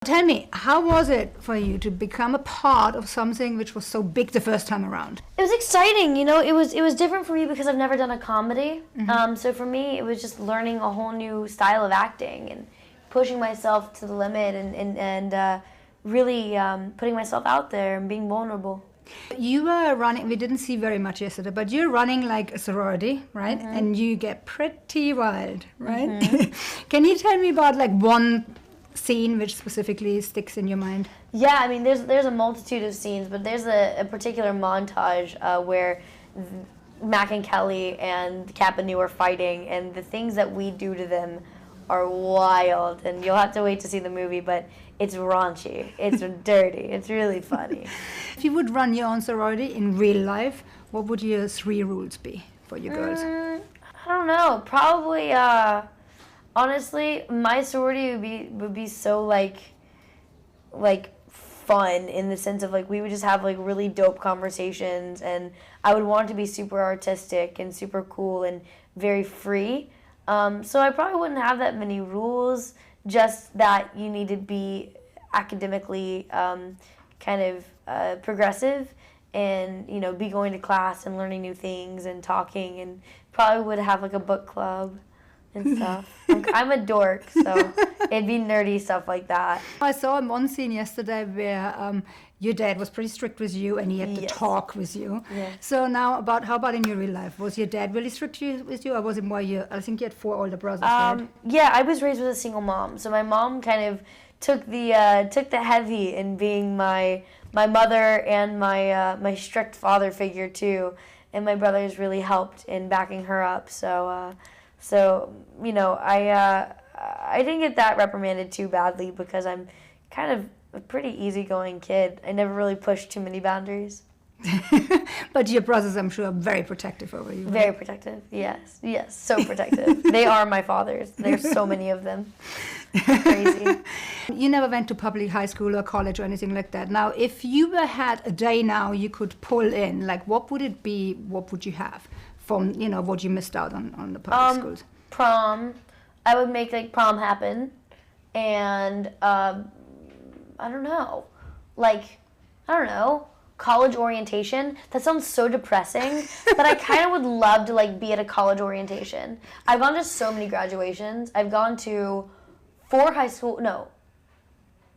tell me, how was it for you to become a part of something which was so big the first time around? It was exciting, you know. It was different for me because I've never done a comedy. So for me, it was just learning a whole new style of acting and pushing myself to the limit and really putting myself out there and being vulnerable. You were running, we didn't see very much yesterday, but you're running like a sorority, right? And you get pretty wild, right? Can you tell me about like one scene which specifically sticks in your mind? Yeah, I mean, there's a multitude of scenes, but there's a particular montage where Mac and Kelly and Cap and New are fighting, and the things that we do to them are wild, and you'll have to wait to see the movie, but it's raunchy, it's dirty, it's really funny. If you would run your own sorority in real life, what would your 3 rules be for your girls? I don't know, probably, honestly, my sorority would be so, like fun in the sense of, like, we would just have, like, really dope conversations, and I would want it to be super artistic and super cool and very free. So I probably wouldn't have that many rules, just that you need to be academically kind of progressive and, you know, be going to class and learning new things and talking, and probably would have like a book club and stuff. I'm a dork, so it'd be nerdy stuff like that. I saw one scene yesterday where your dad was pretty strict with you and he had to talk with you. Yes. So now, how about in your real life? Was your dad really strict with you, or was it more I think you had 4 older brothers, right? Yeah, I was raised with a single mom, so my mom kind of took the heavy in being my mother and my strict father figure too, and my brothers really helped in backing her up. So you know, I didn't get that reprimanded too badly because I'm kind of a pretty easygoing kid. I never really pushed too many boundaries. But your brothers, I'm sure, are very protective over you. Right? Very protective, yes, so protective. They are my fathers. There's so many of them. Crazy. You never went to public high school or college or anything like that. Now, if you had a day now you could pull in, like, what would it be? What would you have from, you know, what you missed out on the public schools? Prom. I would make, like, prom happen. And, I don't know, college orientation. That sounds so depressing, but I kind of would love to, like, be at a college orientation. I've gone to so many graduations. I've gone to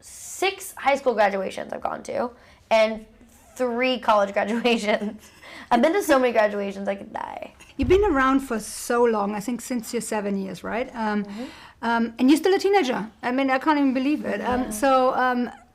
6 high school graduations I've gone to, and 3 college graduations. I've been to so many graduations I could die. You've been around for so long, I think since you're 7 years, right? And you're still a teenager. I mean, I can't even believe it.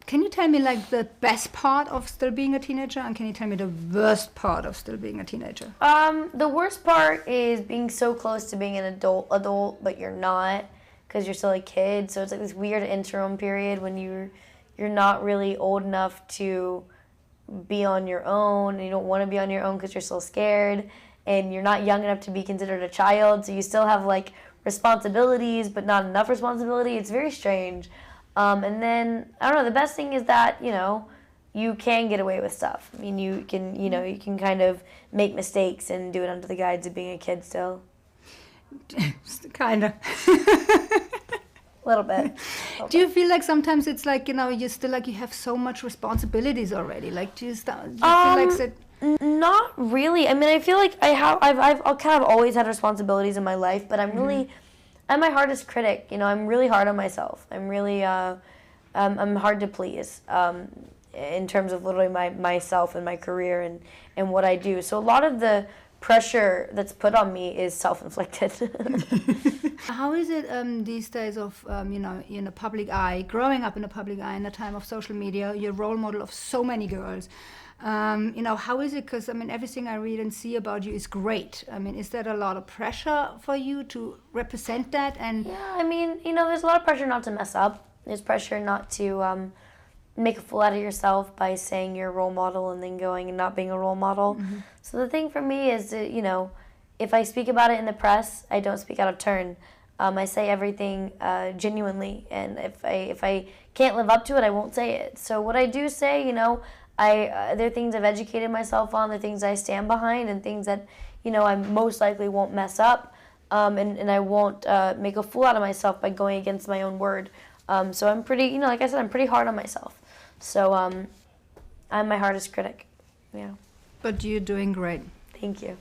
Can you tell me, like, the best part of still being a teenager, and can you tell me the worst part of still being a teenager? The worst part is being so close to being an adult, but you're not, because you're still a kid. So it's like this weird interim period when you're not really old enough to be on your own, and you don't want to be on your own because you're still scared, and you're not young enough to be considered a child, so you still have, like, responsibilities, but not enough responsibility. It's very strange. And then, I don't know, the best thing is that, you know, you can get away with stuff. I mean, you can kind of make mistakes and do it under the guise of being a kid still. Kind of. A little bit. Do you feel like sometimes it's like, you know, you still, like, you have so much responsibilities already? Like, do you feel like... Not really. I mean, I feel like I've kind of always had responsibilities in my life, but I'm really... I'm my hardest critic, you know. I'm really hard on myself. I'm really, I'm hard to please in terms of literally myself and my career and what I do. So a lot of the pressure that's put on me is self-inflicted. How is it these days of, you know, in a public eye, growing up in a public eye in a time of social media, you're a role model of so many girls. You know, how is it? Because, I mean, everything I read and see about you is great. I mean, is there a lot of pressure for you to represent that? And yeah, I mean, you know, there's a lot of pressure not to mess up. There's pressure not to make a fool out of yourself by saying you're a role model and then going and not being a role model. So the thing for me is that, you know, if I speak about it in the press, I don't speak out of turn. I say everything genuinely, and if I can't live up to it, I won't say it. So what I do say, you know, there are things I've educated myself on, there are things I stand behind, and things that, you know, I most likely won't mess up, and I won't make a fool out of myself by going against my own word. So I'm pretty, you know, like I said, I'm pretty hard on myself. So I'm my hardest critic. Yeah. But you're doing great. Thank you.